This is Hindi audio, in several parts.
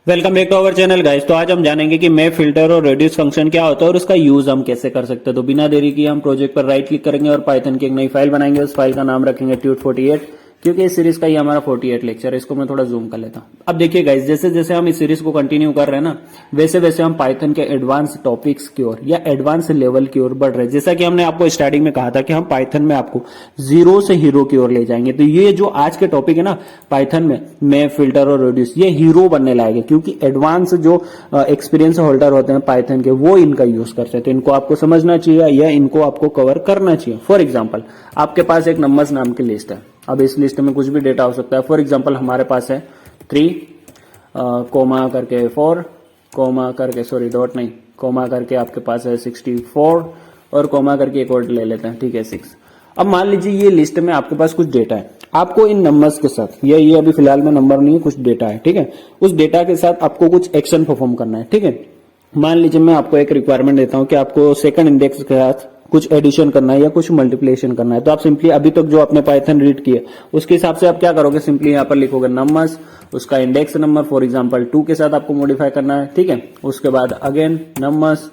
Welcome back to our channel guys. तो आज हम जानेंगे कि मैप फिल्टर और रेडियस फंक्शन क्या होता है और उसका यूज हम कैसे कर सकते हैं। तो बिना देरी किए हम प्रोजेक्ट पर राइट क्लिक करेंगे और पाइथन की एक नई फाइल बनाएंगे। उस फाइल का नाम रखेंगे tut48, क्योंकि इस सीरीज का ही हमारा 48 लेक्चर है। इसको मैं थोड़ा जूम कर लेता हूं। अब देखिए गाइस, जैसे जैसे हम इस सीरीज को कंटिन्यू कर रहे हैं ना, वैसे वैसे हम पाइथन के एडवांस टॉपिक्स की ओर या एडवांस लेवल की ओर बढ़ रहे हैं। जैसा कि हमने आपको स्टार्टिंग में कहा था कि हम पाइथन में आपको जीरो से हीरो की ओर ले जाएंगे। तो ये जो आज के टॉपिक है ना पाइथन में, मैप फिल्टर और रेडियस, ये हीरो बनने लायक है, क्योंकि एडवांस जो एक्सपीरियंस होल्डर होते हैं पाइथन के, वो इनका यूज करते हैं। तो इनको आपको समझना चाहिए या इनको आपको कवर करना चाहिए। फॉर एग्जाम्पल, आपके पास एक नंबर्स नाम की लिस्ट है। अब इस लिस्ट में कुछ भी डेटा हो सकता है। फॉर एग्जाम्पल, हमारे पास है 3 कोमा करके 4 कोमा करके, सॉरी डॉट नहीं, कोमा करके आपके पास है 64 और कोमा करके एक और ले लेते हैं, ठीक है 6। अब मान लीजिए ये लिस्ट में आपके पास कुछ डेटा है। आपको इन नंबर्स के साथ, ये अभी फिलहाल में नंबर नहीं है, कुछ डेटा है, ठीक है। उस डेटा के साथ आपको कुछ एक्शन परफॉर्म करना है, ठीक है। मान लीजिए मैं आपको एक रिक्वायरमेंट देता हूं कि आपको सेकंड इंडेक्स के साथ कुछ एडिशन करना है या कुछ मल्टीप्लिकेशन करना है। तो आप सिंपली अभी तक जो आपने पाइथन रीड किया उसके हिसाब से आप क्या करोगे, सिंपली यहाँ पर लिखोगे नंबर्स, उसका इंडेक्स नंबर फॉर एग्जांपल 2 के साथ आपको मॉडिफाई करना है, ठीक है। उसके बाद अगेन नंबर्स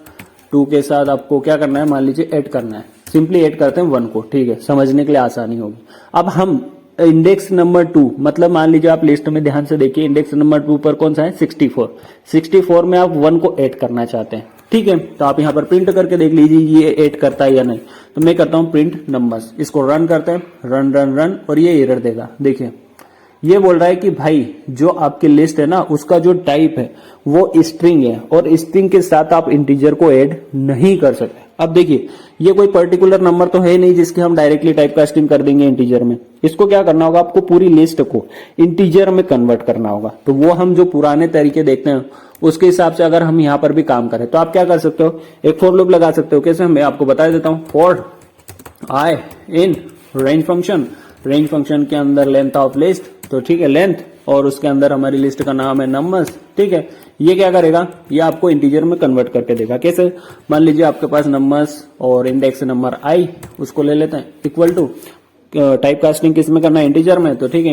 2 के साथ आपको क्या करना है, मान लीजिए ऐड करना है। सिंपली ऐड करते हैं 1 को, ठीक है, समझने के लिए आसानी होगी। अब हम इंडेक्स नंबर 2, मतलब मान लीजिए आप लिस्ट में ध्यान से देखिए, इंडेक्स नंबर 2 पर कौन सा है, 64 में आप 1 को ऐड करना चाहते हैं, ठीक है। तो आप यहां पर प्रिंट करके देख लीजिए ये ऐड करता है या नहीं। तो मैं करता हूं प्रिंट नंबर्स, इसको रन करते हैं, रन रन रन, और ये एरर देगा। देखिए ये बोल रहा है कि भाई जो आपकी लिस्ट है ना, उसका जो टाइप है वो स्ट्रिंग है और स्ट्रिंग के साथ आप इंटीजर को ऐड नहीं कर सकते। अब देखिए ये कोई पर्टिकुलर नंबर तो है नहीं जिसके हम डायरेक्टली टाइप कास्टिंग कर देंगे इंटीजर में। इसको क्या करना होगा, आपको पूरी लिस्ट को इंटीजर में कन्वर्ट करना होगा। तो वो हम जो पुराने तरीके देखते हैं उसके हिसाब से अगर हम यहां पर भी काम करें तो आप क्या कर सकते हो, एक फॉर लूप लगा सकते हो। कैसे, मैं आपको बता देता हूं। For I in range function, range function के अंदर लेंथ ऑफ लिस्ट, तो ठीक है लेंथ, और उसके अंदर हमारी लिस्ट का नाम है नंबर्स, ठीक है। ये क्या करेगा, ये आपको इंटीजर में कन्वर्ट करके देगा। कैसे, मान लीजिए आपके पास नंबर्स और इंडेक्स नंबर आई, उसको ले लेते हैं, इक्वल टू टाइप कास्टिंग किस में करना है, इंटीजर में, तो ठीक है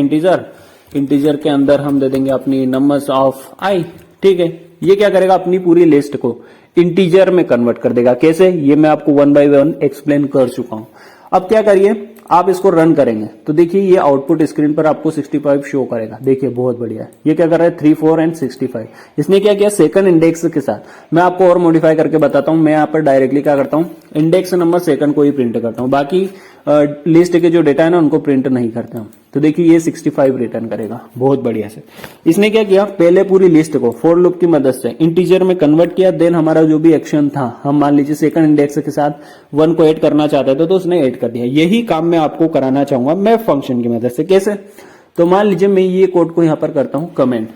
इंटीजर के अंदर हम दे देंगे अपनी नंबर्स ऑफ आई, ठीक है। ये क्या करेगा, अपनी पूरी लिस्ट को इंटीजर में कन्वर्ट कर देगा। कैसे, ये मैं आपको 1 बाय 1 एक्सप्लेन कर चुका हूं। अब क्या करिए, आप इसको रन करेंगे तो देखिए ये आउटपुट स्क्रीन पर आपको 65 शो करेगा। देखिए बहुत बढ़िया है। ये क्या कर रहा है, 3, 4 एंड 65। इसने क्या किया, सेकंड इंडेक्स के साथ। मैं आपको और मॉडिफाई करके बताता हूं। मैं यहाँ पर डायरेक्टली क्या करता हूं, इंडेक्स नंबर सेकंड को ही प्रिंट करता हूं, बाकी लिस्ट के जो डेटा है ना उनको प्रिंट नहीं करते हम। तो देखिए ये 65 रिटर्न करेगा बहुत बढ़िया से। इसने क्या किया, पहले पूरी लिस्ट को फॉर लूप की मदद से इंटीजर में कन्वर्ट किया। देन हमारा जो भी एक्शन था, हम मान लीजिए सेकंड इंडेक्स के साथ 1 को ऐड करना चाहते थे तो उसने ऐड कर दिया। यही काम मैं आपको कराना चाहूंगा मैप फंक्शन की मदद से। कैसे, तो मान लीजिए मैं ये कोड को यहां पर करता हूं कमेंट,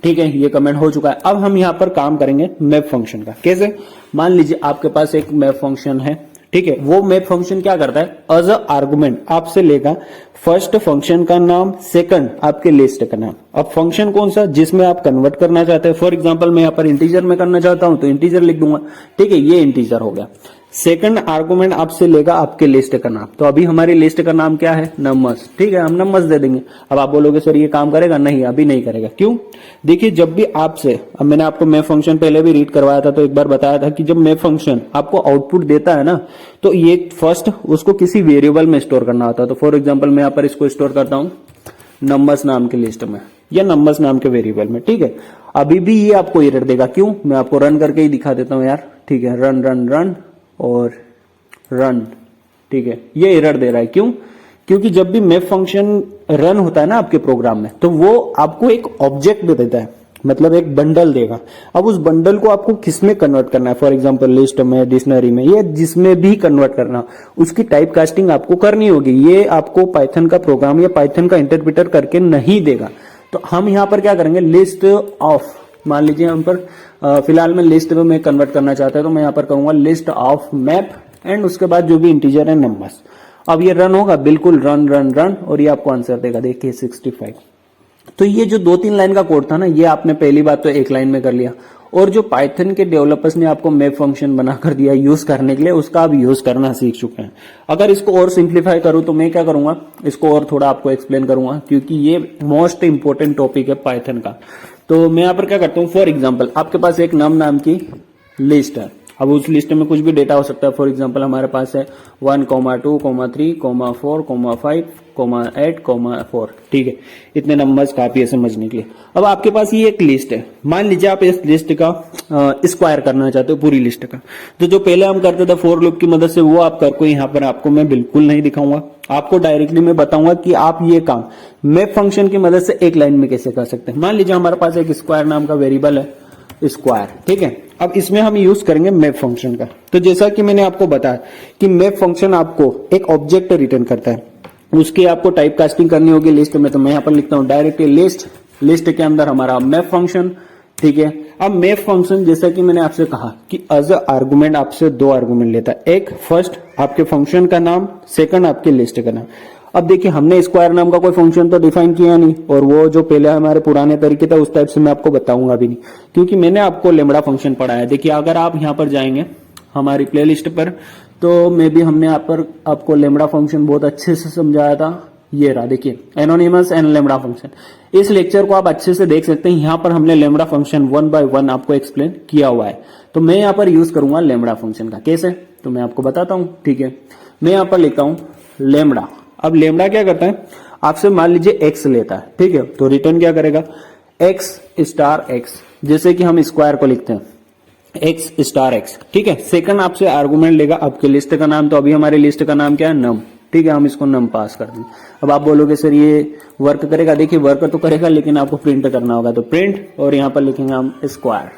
ठीक है, ये कमेंट हो चुका है। अब हम यहां पर काम करेंगे मैप फंक्शन का। कैसे, मान लीजिए आपके पास एक मैप फंक्शन है, ठीक है। वो मैप फंक्शन क्या करता है, एज अ आर्गुमेंट आपसे लेगा फर्स्ट फंक्शन का नाम, सेकंड आपके लिस्ट का नाम। अब फंक्शन कौन सा, जिसमें आप कन्वर्ट करना चाहते हैं। फॉर एग्जांपल मैं यहाँ पर इंटीजर में करना चाहता हूं तो इंटीजर लिख दूंगा, ठीक है, ये इंटीजर हो गया। सेकंड आर्गुमेंट आपसे लेगा आपके लिस्ट का नाम। तो अभी हमारी लिस्ट का नाम क्या है, नंबर्स, ठीक है, हम नंबर्स दे देंगे। अब आप बोलोगे सर ये काम करेगा, नहीं अभी नहीं करेगा। क्यों, देखिए जब भी आपसे, अब मैंने आपको मैप फंक्शन पहले भी रीड करवाया था तो एक बार बताया था कि जब मैप फंक्शन आपको आउटपुट देता है ना, तो ये फर्स्ट उसको किसी वेरिएबल में स्टोर करना होता है। तो फॉर एग्जाम्पल मैं यहाँ पर इसको स्टोर करता हूं नंबर्स नाम की लिस्ट में या नंबर्स नाम के वेरिएबल में, ठीक है। अभी भी ये आपको एरर देगा। क्यों, मैं आपको रन करके ही दिखा देता हूं यार, ठीक है, रन रन रन और रन, ठीक है। ये एरर दे रहा है, क्यों, क्योंकि जब भी मैप फंक्शन रन होता है ना आपके प्रोग्राम में, तो वो आपको एक ऑब्जेक्ट भी देता है, मतलब एक बंडल देगा। अब उस बंडल को आपको किसमें कन्वर्ट करना है, फॉर एग्जांपल लिस्ट में, डिक्शनरी में, या जिसमें भी कन्वर्ट करना, उसकी टाइप कास्टिंग आपको करनी होगी। ये आपको पाइथन का प्रोग्राम या पाइथन का इंटरप्रेटर करके नहीं देगा। तो हम यहां पर क्या करेंगे, लिस्ट ऑफ, मान लीजिए हम पर फिलहाल में लिस्ट में मैं कन्वर्ट करना चाहता हूं तो मैं यहां पर कहूंगा लिस्ट ऑफ मैप एंड उसके बाद जो भी इंटीजर है नंबर्स। अब ये रन होगा, बिल्कुल रन रन रन, और ये आपको आंसर देगा, देखिए 65। तो ये जो 2-3 लाइन का कोड था ना, ये आपने पहली बात तो एक लाइन में कर लिया, और जो पाइथन के डेवलपर्स ने आपको मैप फंक्शन बनाकर दिया यूज करने के लिए, उसका आप यूज करना सीख चुके हैं। अगर इसको और सिंप्लीफाई करूं तो मैं क्या करूंगा, इसको और थोड़ा आपको एक्सप्लेन करूंगा, क्योंकि ये मोस्ट इंपोर्टेंट टॉपिक है पाइथन का। तो मैं यहाँ पर क्या करता हूँ, फॉर एग्जाम्पल आपके पास एक नाम की लिस्ट है। अब उस लिस्ट में कुछ भी डेटा हो सकता है। फॉर एग्जाम्पल हमारे पास है 1, 2, 3, 4, 5, 8, 4, ठीक है। इतने नंबर्स काफी है समझने के लिए। अब आपके पास ये एक लिस्ट है, मान लीजिए आप इस लिस्ट का स्क्वायर करना चाहते हो पूरी लिस्ट का। तो जो पहले हम करते थे फॉर लूप की मदद से, वो आप करको यहाँ पर आपको मैं बिल्कुल नहीं दिखाऊंगा। आपको डायरेक्टली मैं बताऊंगा कि आप ये काम मैप फंक्शन की मदद से एक लाइन में कैसे कर सकते हैं। मान लीजिए हमारे पास एक स्क्वायर नाम का वेरिएबल है, स्क्वायर, ठीक है। अब इसमें हम यूज करेंगे मैप फंक्शन का। तो जैसा कि मैंने आपको बताया कि मैप फंक्शन आपको एक ऑब्जेक्ट रिटर्न करता है, उसकी आपको टाइप कास्टिंग करनी होगी लिस्ट में। तो मैं यहां पर लिखता हूं डायरेक्टली लिस्ट के अंदर हमारा मैप फंक्शन, ठीक है। अब मैप फंक्शन जैसा कि मैंने आपसे कहा कि एज अ आर्गुमेंट आपसे 2 आर्गुमेंट लेता है, एक फर्स्ट आपके फंक्शन का नाम, सेकंड आपके लिस्ट का नाम। अब देखिए हमने स्क्वायर नाम का कोई फंक्शन तो डिफाइन किया नहीं, और वो जो पहले हमारे पुराने तरीके था उस टाइप से मैं आपको बताऊंगा भी नहीं, क्योंकि मैंने आपको लेमड़ा फंक्शन पढ़ाया है। देखिए अगर आप यहाँ पर जाएंगे हमारी प्लेलिस्ट पर, तो मे बी हमने यहाँ पर आपको लेमड़ा फंक्शन बहुत अच्छे से समझाया था। ये रहा देखिए, एनोनिमस एंड लेमड़ा फंक्शन। इस लेक्चर को आप अच्छे से देख सकते हैं। यहाँ पर हमने लेमड़ा फंक्शन 1 by 1 आपको एक्सप्लेन किया हुआ है। तो मैं यहाँ पर यूज करूंगा लेमड़ा फंक्शन का। कैसे, तो मैं आपको बताता हूं, ठीक है। मैं यहाँ पर लिखता हूं लेमड़ा। अब लेमड़ा क्या करता है, आपसे मान लीजिए एक्स लेता है, ठीक है। तो रिटर्न क्या करेगा, एक्स स्टार एक्स, जैसे कि हम स्क्वायर को लिखते हैं एक्स स्टार एक्स, ठीक है। सेकंड आपसे आर्गुमेंट लेगा आपके लिस्ट का नाम। तो अभी हमारी लिस्ट का नाम क्या है, नम, ठीक है। हम इसको नम पास कर देंगे। अब आप बोलोगे सर ये वर्क करेगा, देखिए वर्क तो करेगा, लेकिन आपको प्रिंट करना होगा। तो प्रिंट, और यहाँ पर लिखेंगे हम स्क्वायर,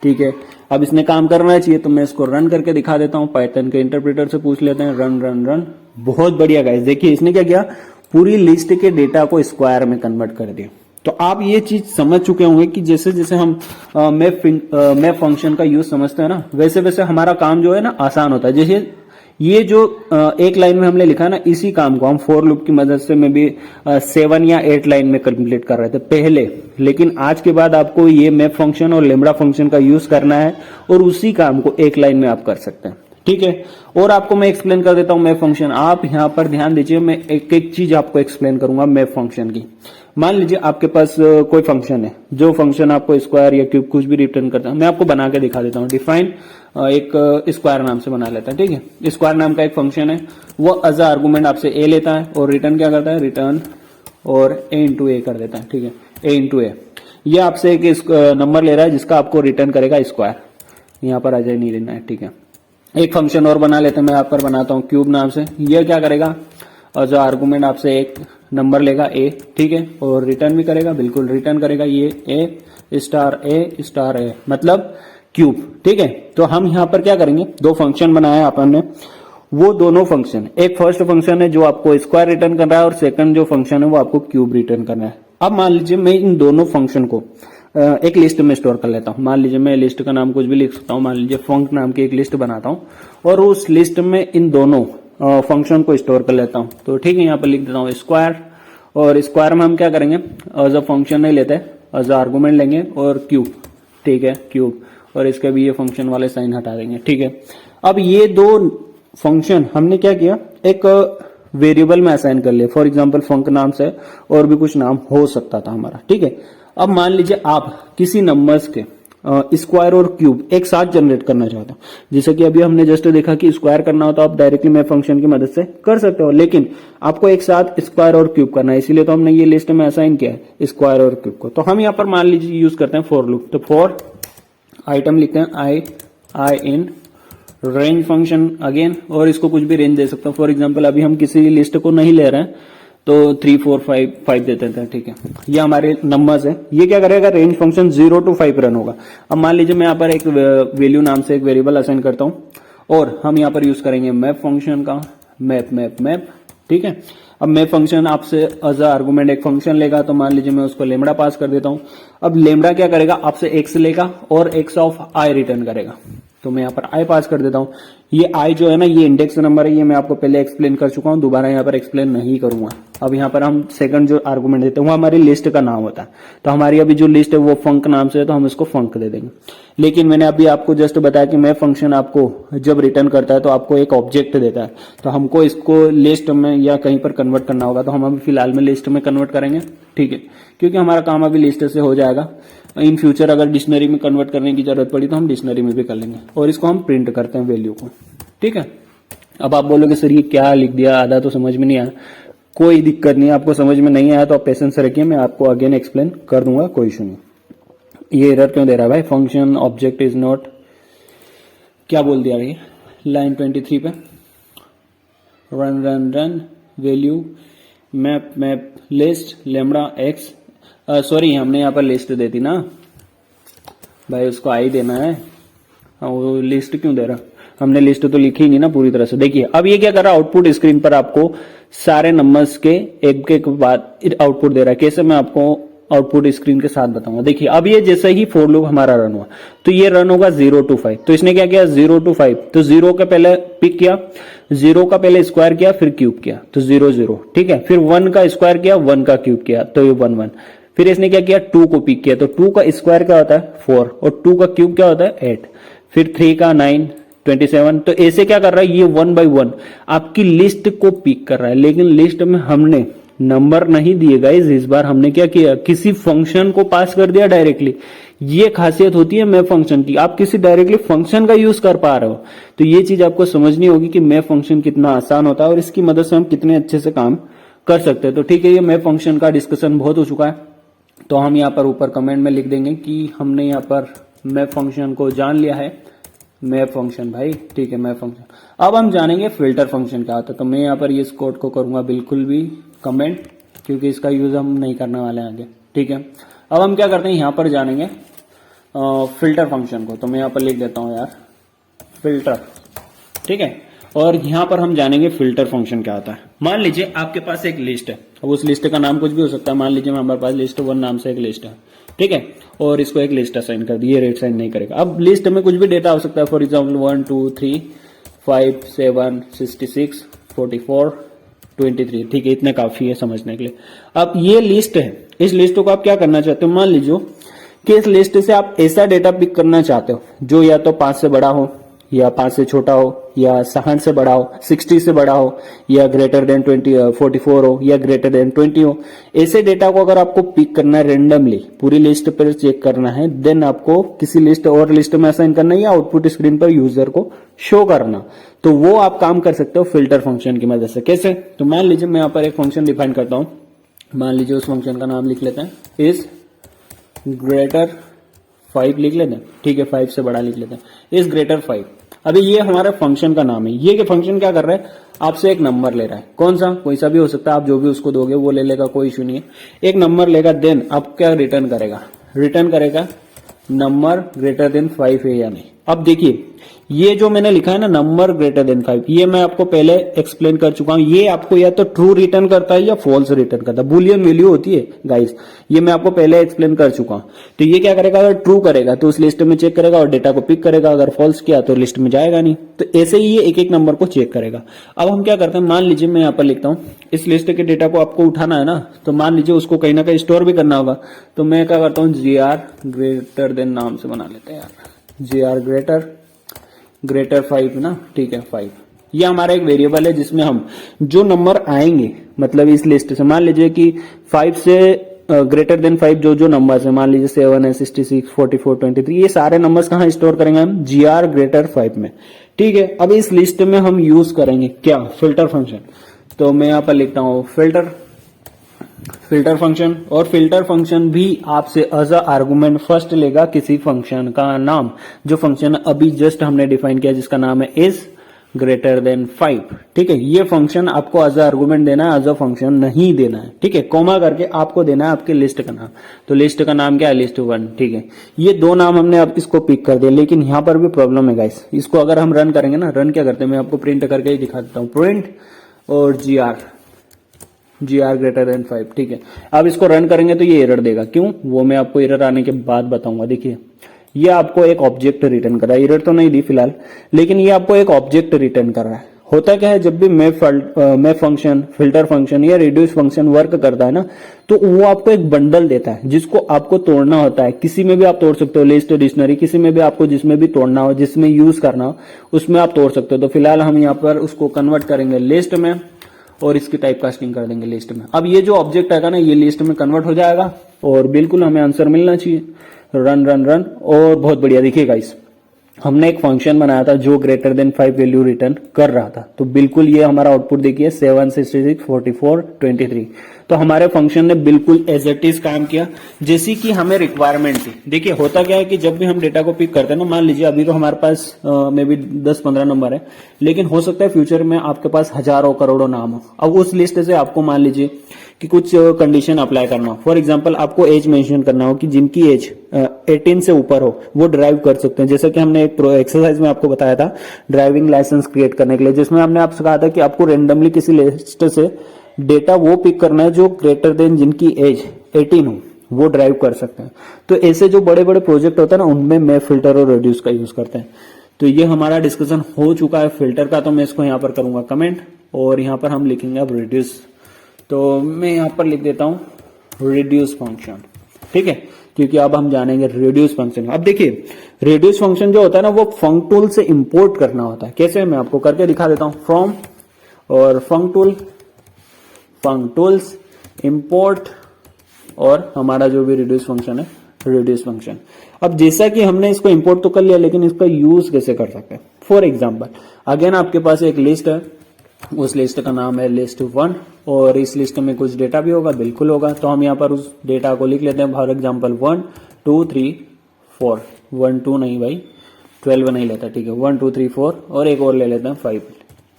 ठीक है। अब इसने काम करना चाहिए, तो मैं इसको रन करके दिखा देता हूं। पाइथन के इंटरप्रेटर से पूछ लेते हैं, रन रन रन। बहुत बढ़िया गाइस, देखिए इसने क्या किया, पूरी लिस्ट के डेटा को स्क्वायर में कन्वर्ट कर दिया। तो आप ये चीज समझ चुके होंगे कि जैसे जैसे हम मैप फंक्शन का यूज समझते हैं ना, वैसे वैसे हमारा काम जो है ना आसान होता है। जैसे ये जो एक लाइन में हमने लिखा ना, इसी काम को हम फॉर लूप की मदद से में भी 7 या 8 लाइन में कंप्लीट कर रहे थे पहले। लेकिन आज के बाद आपको ये मैप फंक्शन और लेमड़ा फंक्शन का यूज करना है, और उसी काम को एक लाइन में आप कर सकते हैं, ठीक है। और आपको मैं एक्सप्लेन कर देता हूं मैप फंक्शन। आप यहां पर ध्यान दीजिए, मैं एक एक चीज आपको एक्सप्लेन करूंगा मैप फंक्शन की। मान लीजिए आपके पास कोई फंक्शन है, जो फंक्शन आपको स्क्वायर या क्यूब कुछ भी रिटर्न करता है। मैं आपको बना के दिखा देता हूं। डिफाइन एक स्क्वायर नाम से बना लेता है, ठीक है। स्क्वायर नाम का एक फंक्शन है, वो एज अ आर्गुमेंट आपसे ए लेता है, और रिटर्न क्या करता है, रिटर्न और ए इंटू ए कर देता है, ठीक है। ए इंटू ए, ये आपसे एक नंबर ले रहा है जिसका आपको रिटर्न करेगा स्क्वायर। यहाँ पर अजय नहीं लेना है, ठीक है। एक फंक्शन और बना लेते हैं, मैं यहाँ पर बनाता हूँ क्यूब नाम से। ये क्या करेगा, और जो आर्गुमेंट आपसे एक नंबर लेगा ए, ठीक है, और रिटर्न भी करेगा, बिल्कुल रिटर्न करेगा ये ए स्टार ए, मतलब क्यूब, ठीक है। तो हम यहाँ पर क्या करेंगे, 2 फंक्शन बनाया अपन ने। वो दोनों फंक्शन, एक फर्स्ट फंक्शन है जो आपको स्क्वायर रिटर्न कर रहा है, और सेकंड जो फंक्शन है वो आपको क्यूब रिटर्न करना है। अब मान लीजिए मैं इन दोनों फंक्शन को एक लिस्ट में स्टोर कर लेता हूं। मान लीजिए मैं लिस्ट का नाम कुछ भी लिख सकता हूं, मान लीजिए फंक नाम की एक लिस्ट बनाता हूं, और उस लिस्ट में इन दोनों फंक्शन को स्टोर कर लेता हूं। तो ठीक है, यहाँ पर लिख देता हूं स्क्वायर, और स्क्वायर में हम क्या करेंगे, एज अ फंक्शन नहीं लेते, एज अ आर्गुमेंट लेंगे, और क्यूब, ठीक है, क्यूब, और इसके भी ये फंक्शन वाले साइन हटा देंगे, ठीक है। अब ये 2 फंक्शन हमने क्या किया, एक वेरिएबल में असाइन कर लिया। फॉर एग्जाम्पल फंक नाम से और भी कुछ नाम हो सकता था हमारा, ठीक है। अब मान लीजिए आप किसी नंबर्स के स्क्वायर और क्यूब एक साथ जनरेट करना चाहते हो, जैसे कि अभी हमने जस्ट देखा कि स्क्वायर करना हो तो आप डायरेक्टली मैप फंक्शन की मदद से कर सकते हो, लेकिन आपको एक साथ स्क्वायर और क्यूब करना है, इसीलिए तो हमने ये लिस्ट में असाइन किया है स्क्वायर और क्यूब को। तो हम यहाँ पर मान लीजिए यूज करते हैं फॉर लूप। तो फॉर आइटम लिखते हैं आई इन रेंज फंक्शन अगेन, और इसको कुछ भी रेंज दे सकते हो। फॉर एग्जाम्पल अभी हम किसी लिस्ट को नहीं ले रहे हैं, तो 3 4 5 दे देते हैं, ठीक है। ये हमारे नंबर्स है। ये क्या करेगा, रेंज फंक्शन 0 to 5 रन होगा। अब मान लीजिए मैं यहाँ पर एक वैल्यू नाम से एक वेरिएबल असाइन करता हूँ, और हम यहाँ पर यूज करेंगे मैप फंक्शन का, मैप, ठीक है। अब मैप फंक्शन आपसे एज आर्गुमेंट एक फंक्शन लेगा, तो मान लीजिए मैं उसको लेमड़ा पास कर देता हूँ। अब लेमड़ा क्या करेगा, आपसे एक्स लेगा और एक्स ऑफ आई रिटर्न करेगा। तो मैं यहाँ पर आई पास कर देता हूँ। ये आई जो है ना, ये इंडेक्स नंबर है, ये मैं आपको पहले एक्सप्लेन कर चुका हूँ, दोबारा यहाँ पर एक्सप्लेन नहीं करूंगा। अब यहाँ पर हम सेकंड जो आर्गुमेंट देते हैं वो हमारी लिस्ट का नाम होता है। तो हमारी अभी जो लिस्ट है वो फंक नाम से है, तो हम इसको फंक दे देंगे। लेकिन मैंने अभी आपको जस्ट बताया कि मैप फंक्शन आपको जब रिटर्न करता है तो आपको एक ऑब्जेक्ट देता है, तो हमको इसको लिस्ट में या कहीं पर कन्वर्ट करना होगा, तो हम अभी फिलहाल में लिस्ट में कन्वर्ट करेंगे, ठीक है। क्योंकि हमारा काम अभी लिस्ट से हो जाएगा। इन फ्यूचर अगर डिक्शनरी में कन्वर्ट करने की जरूरत पड़ी तो हम डिक्शनरी में भी कर लेंगे, और इसको हम प्रिंट करते हैं वैल्यू को। ठीक है, अब आप बोलोगे सर ये क्या लिख दिया, आधा तो समझ में नहीं आया। कोई दिक्कत नहीं है, आपको समझ में नहीं आया तो आप पेशेंस रखिए, मैं आपको अगेन एक्सप्लेन कर दूंगा, कोई इशू नहीं। ये एरर क्यों दे रहा है भाई, फंक्शन ऑब्जेक्ट इज नॉट, क्या बोल दिया भाई लाइन 23 पे, run run run value map list lambda x, sorry हमने यहाँ पर लिस्ट दे दी ना भाई, उसको आई देना है। वो लिस्ट क्यों दे रहा, हमने लिस्ट तो लिखी ही नहीं ना पूरी तरह से। देखिए अब ये क्या कर रहा है, आउटपुट स्क्रीन पर आपको सारे नंबर्स के एक के बाद आउटपुट दे रहा है। कैसे, मैं आपको आउटपुट स्क्रीन के साथ बताऊंगा। देखिए अब ये जैसे ही फॉर लूप हमारा रन हुआ तो ये रन होगा 0 to 5। तो इसने क्या किया 0 to 5, तो 0 के पहले पिक किया, 0 का पहले स्क्वायर किया फिर क्यूब किया तो 0 0, ठीक है। फिर 1 का स्क्वायर किया, 1 का क्यूब किया तो ये 1 1। फिर इसने क्या किया 2 को पिक किया, तो 2 का स्क्वायर क्या होता है 4 और 2 का क्यूब क्या होता है 8। फिर 3 का 9 27। तो ऐसे क्या कर रहा है ये 1 by 1 आपकी लिस्ट को पिक कर रहा है, लेकिन लिस्ट में हमने नंबर नहीं दिए गाइस। इस बार हमने क्या किया, किसी फंक्शन को पास कर दिया डायरेक्टली। ये खासियत होती है मैप फंक्शन की, आप किसी डायरेक्टली फंक्शन का यूज कर पा रहे हो। तो ये चीज आपको समझनी होगी कि मैप फंक्शन कितना आसान होता है और इसकी मदद से हम कितने अच्छे से काम कर सकते हैं। तो ठीक है, ये मैप फंक्शन का डिस्कशन बहुत हो चुका है, तो हम यहाँ पर ऊपर कमेंट में लिख देंगे कि हमने यहाँ पर मैप फंक्शन को जान लिया है। मैप फंक्शन भाई, ठीक है मैप फंक्शन। अब हम जानेंगे फिल्टर फंक्शन क्या होता है। तो मैं यहाँ पर ये इस कोड को करूंगा बिल्कुल भी कमेंट, क्योंकि इसका यूज हम नहीं करने वाले हैं आगे। ठीक है, अब हम क्या करते हैं, यहाँ पर जानेंगे फिल्टर फंक्शन को। तो मैं यहाँ पर लिख देता हूँ यार फिल्टर, ठीक है। और यहाँ पर हम जानेंगे फिल्टर फंक्शन क्या होता है। मान लीजिए आपके पास एक लिस्ट है, अब उस लिस्ट का नाम कुछ भी हो सकता है। मान लीजिए हमारे पास लिस्ट 1 नाम से एक लिस्ट है, ठीक है, और इसको एक लिस्ट असाइन कर दी, ये रेट साइन नहीं करेगा। अब लिस्ट में कुछ भी डेटा हो सकता है, फॉर एग्जाम्पल 1 2 3 5 7 66 44 23, ठीक है, इतने काफी है समझने के लिए। अब ये लिस्ट है, इस लिस्ट को आप क्या करना चाहते हो, मान लीजिए कि इस लिस्ट से आप ऐसा डेटा पिक करना चाहते हो जो या तो 5 से बड़ा हो, या 5 से छोटा हो, या 60 से बड़ा हो, 60 से बड़ा हो, या ग्रेटर देन 44 हो, या ग्रेटर देन 20 हो। ऐसे डेटा को अगर आपको पिक करना है रेंडमली, पूरी लिस्ट पर चेक करना है, देन आपको किसी लिस्ट और लिस्ट में असाइन करना है या आउटपुट स्क्रीन पर यूजर को शो करना, तो वो आप काम कर सकते हो फिल्टर फंक्शन की मदद से। कैसे, तो मान लीजिए मैं यहाँ पर एक फंक्शन डिफाइन करता हूं। मान लीजिए उस फंक्शन का नाम लिख लेते हैं इज ग्रेटर 5 लिख लेते हैं, ठीक है, 5 से बड़ा लिख लेते हैं, इज ग्रेटर 5। अभी ये हमारा फंक्शन का नाम है। ये फंक्शन क्या कर रहा है, आपसे एक नंबर ले रहा है, कौन सा, कोई सा भी हो सकता है, आप जो भी उसको दोगे वो ले लेगा, कोई इशू नहीं है। एक नंबर लेगा, देन आप क्या रिटर्न करेगा, रिटर्न करेगा नंबर ग्रेटर देन 5 है या नहीं। अब देखिए ये जो मैंने लिखा है ना नंबर ग्रेटर देन 5, ये मैं आपको पहले एक्सप्लेन कर चुका हूं। ये आपको या तो ट्रू रिटर्न करता है या फॉल्स रिटर्न करता है, बुलियन वैल्यू होती है गाइस, ये मैं आपको पहले एक्सप्लेन कर चुका हूं। तो ये क्या करेगा, अगर ट्रू करेगा तो उस लिस्ट में चेक करेगा और डेटा को पिक करेगा, अगर फॉल्स किया तो लिस्ट में जाएगा नहीं। तो ऐसे ही ये एक एक नंबर को चेक करेगा। अब हम क्या करते हैं, मान लीजिए मैं यहाँ पर लिखता हूँ, इस लिस्ट के डेटा को आपको उठाना है ना, तो मान लीजिए उसको कहीं ना कहीं स्टोर भी करना होगा। तो मैं क्या करता हूँ, GR ग्रेटर देन नाम से बना लेते हैं यार, GR ग्रेटर 5 ना, ठीक है 5। ये हमारा एक वेरिएबल है जिसमें हम जो नंबर आएंगे, मतलब इस लिस्ट से, मान लीजिए कि 5 से ग्रेटर देन 5 जो नंबर्स है, मान लीजिए 7 है, 66 44 23, ये सारे नंबर्स कहाँ स्टोर करेंगे हम, GR ग्रेटर 5 में, ठीक है। अब इस लिस्ट में हम यूज करेंगे क्या, फिल्टर फंक्शन। तो मैं यहाँ पर लिखता हूँ फिल्टर फंक्शन, और फिल्टर फंक्शन भी आपसे एज अ आर्गुमेंट फर्स्ट लेगा किसी फंक्शन का नाम, जो फंक्शन अभी जस्ट हमने डिफाइन किया जिसका नाम है इज ग्रेटर देन 5, ठीक है। ये फंक्शन आपको एज अ आर्गुमेंट देना है, एज अ फंक्शन नहीं देना है, ठीक है। कोमा करके आपको देना है आपके लिस्ट का नाम। तो लिस्ट का नाम क्या है, लिस्ट 1, ठीक है। ये दो नाम हमने अब इसको पिक कर दिया, लेकिन यहां पर भी प्रॉब्लम है गाइस। इसको अगर हम रन करेंगे ना, रन क्या करते हैं, मैं आपको प्रिंट करके ही दिखा देता हूँ, प्रिंट और GR ग्रेटर देन 5, ठीक है। अब इसको रन करेंगे तो ये एरर देगा, क्यों, वो मैं आपको एरर आने के बाद बताऊंगा। देखिए ये आपको एक ऑब्जेक्ट रिटर्न कर रहा है, एरर तो नहीं दी फिलहाल, लेकिन ये आपको एक ऑब्जेक्ट रिटर्न कर रहा है। होता क्या है, जब भी मैप फंक्शन, फिल्टर फंक्शन या रिड्यूस फंक्शन वर्क करता है ना, तो वो आपको एक बंडल देता है जिसको आपको तोड़ना होता है। किसी में भी आप तोड़ सकते हो, लिस्ट, डिक्शनरी, किसी में भी आपको जिसमें भी तोड़ना हो, जिसमें यूज करना हो उसमें आप तोड़ सकते हो। तो फिलहाल हम यहाँ पर उसको कन्वर्ट करेंगे लिस्ट में, और इसकी टाइप कास्टिंग कर देंगे लिस्ट में। अब ये जो ऑब्जेक्ट आएगा ना ये लिस्ट में कन्वर्ट हो जाएगा और बिल्कुल हमें आंसर मिलना चाहिए। रन रन रन और बहुत बढ़िया। देखिए गाइस हमने एक फंक्शन बनाया था जो ग्रेटर देन 5 वैल्यू रिटर्न कर रहा था, तो बिल्कुल ये हमारा आउटपुट देखिए 7, 66, 44, 23। तो हमारे फंक्शन ने बिल्कुल एज इट इज काम किया जैसी कि हमें रिक्वायरमेंट थी। देखिए होता क्या है कि जब भी हम डेटा को पिक करते हैं ना, मान लीजिए अभी तो हमारे पास मे बी 10-15 नंबर है, लेकिन हो सकता है फ्यूचर में आपके पास हजारों करोड़ों नाम हो। अब उस लिस्ट से आपको मान लीजिए कि कुछ कंडीशन अप्लाई करना हो। फॉर एग्जांपल आपको एज मेंशन करना हो कि जिनकी एज 18 से ऊपर हो वो ड्राइव कर सकते हैं। जैसा कि हमने एक एक्सरसाइज में आपको बताया था ड्राइविंग लाइसेंस क्रिएट करने के लिए, जिसमें हमने आपसे कहा था कि आपको रेंडमली किसी लिस्ट से डेटा वो पिक करना है जो ग्रेटर देन जिनकी एज 18 हो वो ड्राइव कर सकते हैं। तो ऐसे जो बड़े बड़े प्रोजेक्ट होते हैं ना उनमें मैं फिल्टर और रेड्यूस का यूज करते हैं। तो ये हमारा डिस्कशन हो चुका है फिल्टर का, तो मैं इसको यहाँ पर करूंगा कमेंट और यहाँ पर हम लिखेंगे अब रिड्यूस। तो मैं यहाँ पर लिख देता हूं रिड्यूस फंक्शन, ठीक है, क्योंकि अब हम जानेंगे रिड्यूस फंक्शन। अब देखिए रिड्यूस फंक्शन जो होता है ना वो फंक टूल से इंपोर्ट करना होता है। कैसे, मैं आपको करके दिखा देता हूं। फ्रॉम और फंक टूल्स इंपोर्ट और हमारा जो भी रिड्यूस फंक्शन है रिड्यूस फंक्शन। अब जैसा कि हमने इसको इंपोर्ट तो कर लिया, लेकिन इसका यूज कैसे कर सकते हैं। फॉर एग्जाम्पल अगेन आपके पास एक लिस्ट है, उस लिस्ट का नाम है लिस्ट 1 और इस लिस्ट में कुछ डेटा भी होगा, बिल्कुल होगा। तो हम यहाँ पर उस डेटा को लिख लेते हैं। फॉर एग्जाम्पल 1 2 3 4, 1 2 नहीं भाई 12 नहीं लेता, ठीक है, 1 2 3 4 और एक और ले लेते हैं 5,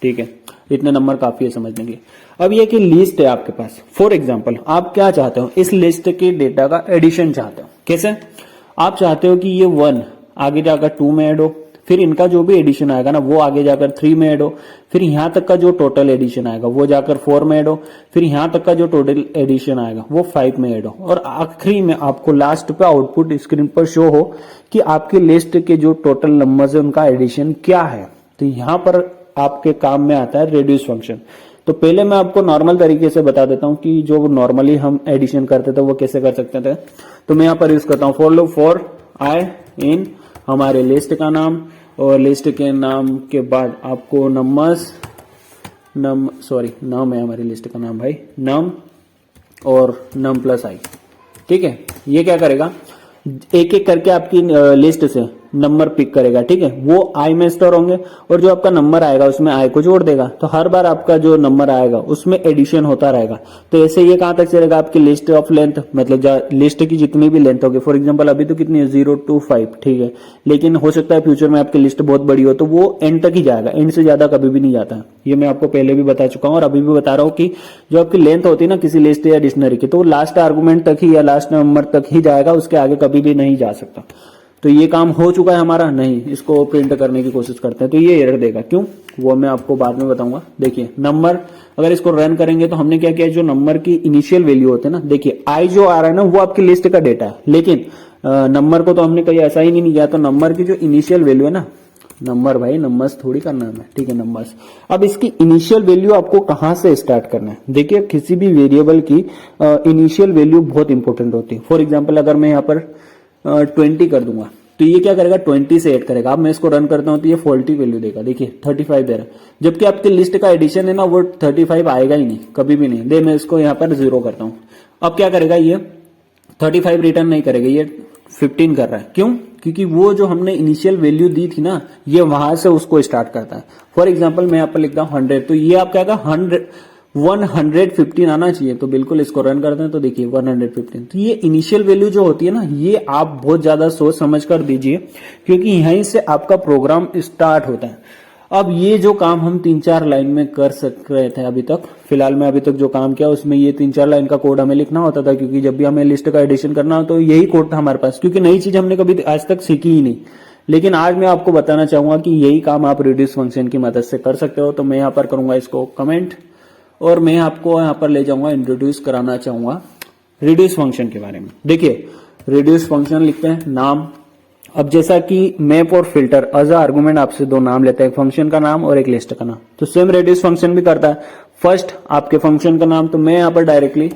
ठीक है। इतने नंबर काफी है समझने के लिए। अब ये कि लिस्ट है आपके पास। फॉर एग्जाम्पल आप क्या चाहते हो, इस लिस्ट के डेटा का एडिशन चाहते हो। कैसे, आप चाहते हो कि ये 1 आगे जाकर 2 में ऐड हो, फिर इनका जो भी एडिशन आएगा ना वो आगे जाकर 3 में ऐड हो, फिर यहां तक का जो टोटल एडिशन आएगा वो जाकर 4 में ऐड हो, फिर यहां तक का जो टोटल एडिशन आएगा वो 5 में ऐड हो, और आखिरी में आपको लास्ट पे आउटपुट स्क्रीन पर शो हो कि आपकी लिस्ट के जो टोटल नंबर्स है उनका एडिशन क्या है। तो यहां पर आपके काम में आता है रिड्यूस फंक्शन। तो पहले मैं आपको नॉर्मल तरीके से बता देता हूं कि जो नॉर्मली हम एडिशन करते थे वो कैसे कर सकते थे। तो मैं यहां पर यूज करता हूं फॉर लूप फॉर आई इन हमारे लिस्ट का नाम, और लिस्ट के नाम के बाद आपको नंबर्स नम है हमारी लिस्ट का नाम भाई, नम और नम प्लस आई, ठीक है। ये क्या करेगा, एक एक करके आपकी लिस्ट से नंबर पिक करेगा, ठीक है। वो आई में स्टोर होंगे और जो आपका नंबर आएगा उसमें आई को जोड़ देगा। तो हर बार आपका जो नंबर आएगा उसमें एडिशन होता रहेगा। तो ऐसे ये कहां तक चलेगा, आपकी लिस्ट ऑफ लेंथ, मतलब लिस्ट की जितनी भी लेंथ होगी। फॉर एग्जांपल अभी तो कितनी है 0 to 5, ठीक है, लेकिन हो सकता है फ्यूचर में आपकी लिस्ट बहुत बड़ी हो तो वो एंड तक ही जाएगा, एंड से ज्यादा कभी भी नहीं जाता। ये मैं आपको पहले भी बता चुका हूं और अभी भी बता रहा हूं कि जो आपकी लेंथ होती है ना किसी लिस्ट या डिक्शनरी की, तो वो लास्ट आर्गुमेंट तक ही या लास्ट नंबर तक ही जाएगा, उसके आगे कभी भी नहीं जा सकता। तो ये काम हो चुका है हमारा, नहीं इसको प्रिंट करने की कोशिश करते हैं तो ये एरर देगा, क्यों वो मैं आपको बाद में बताऊंगा। देखिए नंबर अगर इसको रन करेंगे तो हमने क्या किया, जो नंबर की इनिशियल वैल्यू होते हैं ना, देखिए आई जो आ रहा है ना वो आपकी लिस्ट का डेटा है, लेकिन नंबर को तो हमने कहीं ऐसा ही नहीं किया। तो नंबर की जो इनिशियल वैल्यू है ना, नंबर भाई नंबर्स थोड़ी करना है, ठीक है नंबर्स। अब इसकी इनिशियल वैल्यू आपको कहां से स्टार्ट करना है। देखिए किसी भी वेरिएबल की इनिशियल वैल्यू बहुत इंपॉर्टेंट होती है। फॉर एग्जाम्पल अगर मैं यहाँ पर 20 कर दूंगा तो ये क्या करेगा 20 से ऐड करेगा। अब मैं इसको रन करता हूं तो ये फॉल्टी वैल्यू देगा, देखिए 35 दे रहा है, जबकि आपकी लिस्ट का एडिशन है ना वो 35 आएगा ही नहीं, कभी भी नहीं। दे मैं इसको यहाँ पर 0 करता हूं, अब क्या करेगा ये 35 रिटर्न नहीं करेगा, ये 15 कर रहा है। क्यों, क्योंकि वो जो हमने इनिशियल वैल्यू दी थी ना ये वहां से उसको स्टार्ट करता है। फॉर एग्जाम्पल मैं यहाँ पर लिखता हूं 100, तो ये आप क्या 115 आना चाहिए। तो बिल्कुल इसको रन करते हैं तो देखिए 115। तो ये इनिशियल वैल्यू जो होती है ना ये आप बहुत ज्यादा सोच समझ कर दीजिए, क्योंकि यहीं से आपका प्रोग्राम स्टार्ट होता है। अब ये जो काम हम 3-4 लाइन में कर सक रहे थे अभी तक, फिलहाल में अभी तक जो काम किया उसमें ये 3-4 लाइन का कोड हमें लिखना होता था, क्योंकि जब भी हमें लिस्ट का एडिशन करना हो तो यही कोड था हमारे पास, क्योंकि नई चीज हमने कभी आज तक सीखी ही नहीं। लेकिन आज मैं आपको बताना चाहूंगा कि यही काम आप रिड्यूस फंक्शन की मदद से कर सकते हो। तो मैं यहाँ पर करूंगा इसको कमेंट और मैं आपको यहाँ पर ले जाऊंगा, इंट्रोड्यूस कराना चाहूंगा रिड्यूस फंक्शन के बारे में। देखिए रिड्यूस फंक्शन लिखते हैं नाम। अब जैसा कि मैप और फिल्टर एज अ आर्गुमेंट आपसे 2 नाम लेता है, एक फंक्शन का नाम और एक लिस्ट का नाम। तो सेम रिड्यूस फंक्शन भी करता है, फर्स्ट आपके फंक्शन का नाम, तो मैं यहाँ पर डायरेक्टली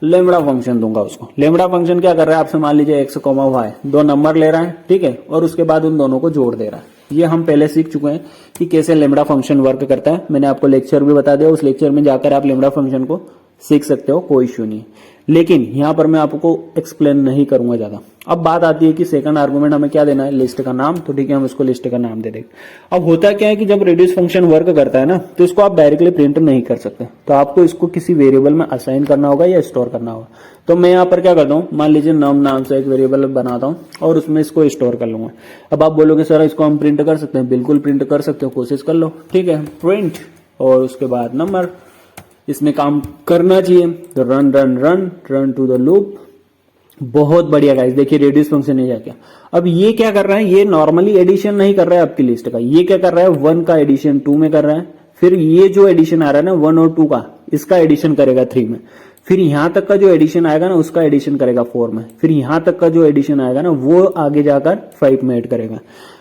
लेमड़ा फंक्शन दूंगा उसको। लेमड़ा फंक्शन क्या कर रहा है, आपसे मान लीजिए x, y 2 नंबर ले रहा है, ठीक है, और उसके बाद उन दोनों को जोड़ दे रहा है। ये हम पहले सीख चुके हैं कि कैसे लेमड़ा फंक्शन वर्क करता है। मैंने आपको लेक्चर भी बता दिया, उस लेक्चर में जाकर आप लेमड़ा फंक्शन को सीख सकते हो, कोई इश्यू नहीं। लेकिन यहां पर मैं आपको एक्सप्लेन नहीं करूंगा ज्यादा। अब बात आती है कि सेकंड आर्गुमेंट हमें क्या देना है, लिस्ट का नाम। तो ठीक है, हम इसको लिस्ट का नाम दे देंगे। अब होता क्या है कि जब रेडियस फंक्शन वर्क करता है ना, तो इसको आप डायरेक्टली प्रिंट नहीं कर सकते, तो आपको इसको किसी वेरिएबल में असाइन करना होगा या स्टोर करना होगा। तो मैं यहाँ पर क्या करता हूँ, मान लीजिए नम नाम से एक वेरिएबल बनाता हूँ और उसमें इसको स्टोर कर लूंगा। अब आप बोलोगे सर इसको हम प्रिंट कर सकते हैं, बिल्कुल प्रिंट कर सकते हो, कोशिश कर लो, ठीक है, प्रिंट और उसके बाद नंबर, इसमें काम करना चाहिए। तो run run run run to the loop, बहुत बढ़िया गाइस। देखिए रेडियस फंक्शन ने क्या, अब ये क्या कर रहा है, ये नॉर्मली एडिशन नहीं कर रहा है आपकी लिस्ट का, ये क्या कर रहा है 1 का एडिशन 2 में कर रहा है, फिर ये जो एडिशन आ रहा है ना 1 और 2 का, इसका एडिशन करेगा 3 में, फिर यहां तक का जो एडिशन आएगा ना उसका एडिशन करेगा 4 में, फिर यहां तक का जो एडिशन आएगा ना वो आगे जाकर 5 में ऐड करेगा।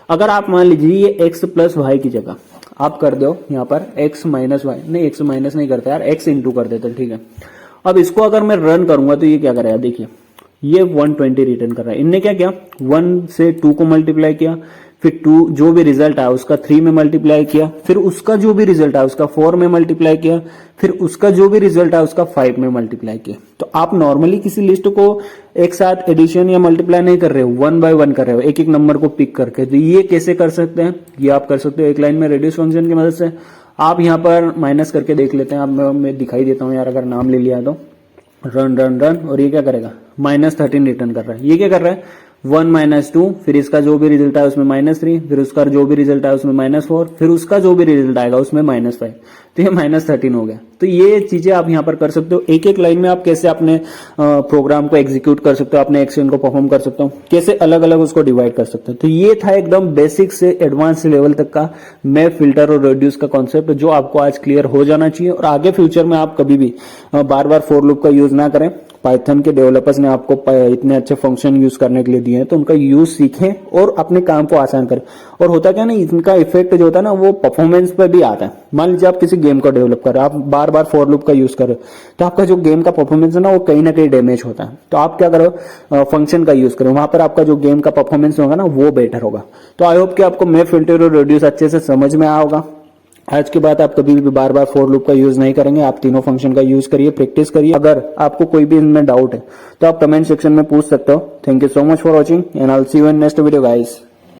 अगर आप मान लीजिए ये x प्लस वाई की जगह आप कर दो यहाँ पर x माइनस वाई, नहीं x माइनस नहीं करते यार, x इंटू कर देते, ठीक है। अब इसको अगर मैं रन करूंगा तो ये क्या करेगा, देखिए ये 120 रिटर्न कर रहा है। इनने क्या किया, 1 से 2 को मल्टीप्लाई किया, फिर 2 जो भी रिजल्ट आया उसका 3 में मल्टीप्लाई किया, फिर उसका जो भी रिजल्ट आया उसका 4 में मल्टीप्लाई किया, फिर उसका जो भी रिजल्ट आया उसका 5 में मल्टीप्लाई किया। तो आप नॉर्मली किसी लिस्ट को एक साथ एडिशन या मल्टीप्लाई नहीं कर रहे हो, 1 बाय 1 कर रहे हो, एक एक नंबर को पिक करके। तो ये कैसे कर सकते हैं, ये आप कर सकते हो एक लाइन में रेडियस फंक्शन की मदद से। आप यहाँ पर माइनस करके देख लेते हैं, आप मैं दिखाई देता हूँ यार, अगर नाम ले लिया तो रन रन रन, और ये क्या करेगा -13 रिटर्न कर रहा है। ये क्या कर रहा है 1 माइनस 2, फिर इसका जो भी रिजल्ट आया उसमें -3, फिर उसका जो भी रिजल्ट आया उसमें -4, फिर उसका जो भी रिजल्ट आएगा उसमें -5, तो ये -13 हो गया। तो ये चीजें आप यहाँ पर कर सकते हो। एक एक लाइन में आप कैसे अपने प्रोग्राम को एग्जीक्यूट कर सकते हो, अपने एक्शन को परफॉर्म कर सकते हो, कैसे अलग अलग उसको डिवाइड कर सकते हो। तो ये था एकदम बेसिक से एडवांस लेवल तक का मैप, फिल्टर और रेड्यूस का कॉन्सेप्ट, जो आपको आज क्लियर हो जाना चाहिए। और आगे फ्यूचर में आप कभी भी बार बार फॉर लूप का यूज ना करें। पाइथन के डेवलपर्स ने आपको इतने अच्छे फंक्शन यूज करने के लिए दिए हैं, तो उनका यूज सीखें और अपने काम को आसान करें। और होता क्या ना, इनका इफेक्ट जो होता है ना वो परफॉर्मेंस पे भी आता है। मान लीजिए आप किसी गेम को डेवलप कर रहे हो, आप बार बार फॉर लूप का यूज कर रहे हो, तो आपका जो गेम का परफॉर्मेंस है ना वो कहीं ना कहीं डैमेज होता है। तो आप क्या करो, फंक्शन का यूज करो, वहां पर आपका जो गेम का परफॉर्मेंस होगा ना वो बेटर होगा। तो आई होप कि आपको मैप, फिल्टर और रेड्यूस अच्छे से समझ में आया होगा। आज के बाद आप कभी भी बार बार फॉर लूप का यूज नहीं करेंगे, आप तीनों फंक्शन का यूज करिए, प्रैक्टिस करिए। अगर आपको कोई भी इनमें डाउट है तो आप कमेंट सेक्शन में पूछ सकते हो। Thank you so much for watching and I will see you in next video guys.